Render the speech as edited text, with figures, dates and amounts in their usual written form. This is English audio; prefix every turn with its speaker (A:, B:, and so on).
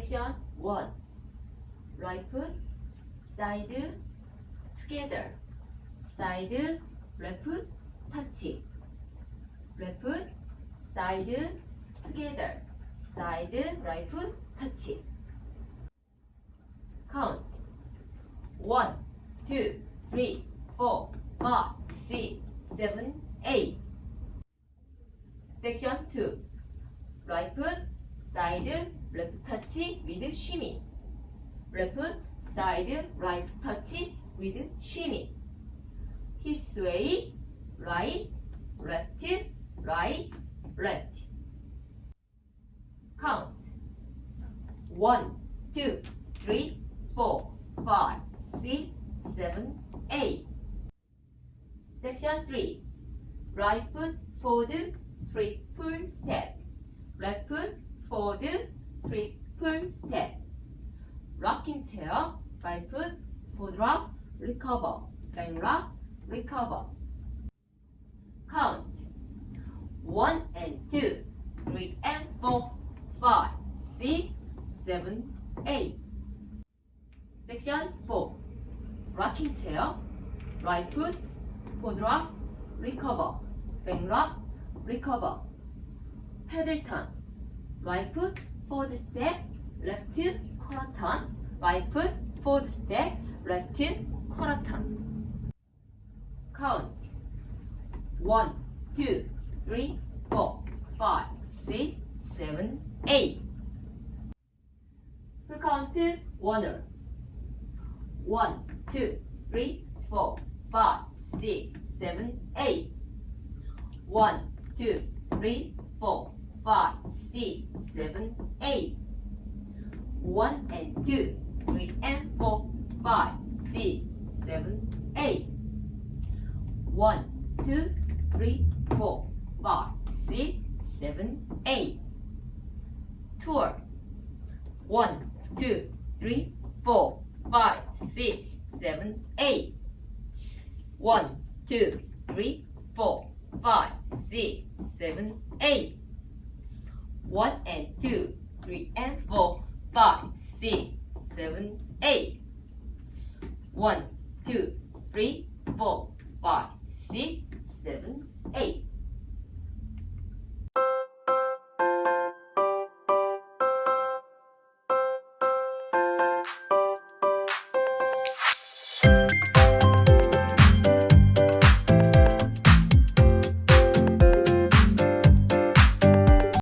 A: Section 1. Right foot, side, together. Side, left foot, touch. Left foot, side, together. Side, right foot, touch. Count. 1, 2, 3, 4, 5, 6, 7, 8. Section 2. Right foot, side, left touch with shimmy. Left foot, side, right touch with shimmy. Hips sway, right, left, right, left. Count. 1, 2, 3, 4, 5, 6, 7, 8. Section 3. Right foot, forward, triple step. Left foot, forward, triple step. Rocking chair, right foot, forward rock, recover, back rock, recover. Count. 1 and 2, 3 and 4, 5, 6, 7, 8. Section 4. Rocking chair, right foot, forward rock, recover, back rock, recover. Pedal turn, right foot, forward step, left quarter turn, right foot, forward step, left quarter turn. Count. 1, 2, 3, 4, 5, 6, 7, 8. Full count 1. 1, 2, 3, 4, 5, 6, 7, 8. 1, 2, 3, 4, 5, 6, 7, 8. 1 and 2, 3 and 4, 5, 6, 7, 8. 1, 2, 3, 4, 5, 6, 7, 8. Tour. 1, 2, 3, 4, 5, 6, 7, 8. 1, 2, 3, 4, 5, 6, 7, 8. 1 and 2, 3 and 4, 5, 6, 7, 8. 1, 2, 3, 4, 5, 6, 7, 8.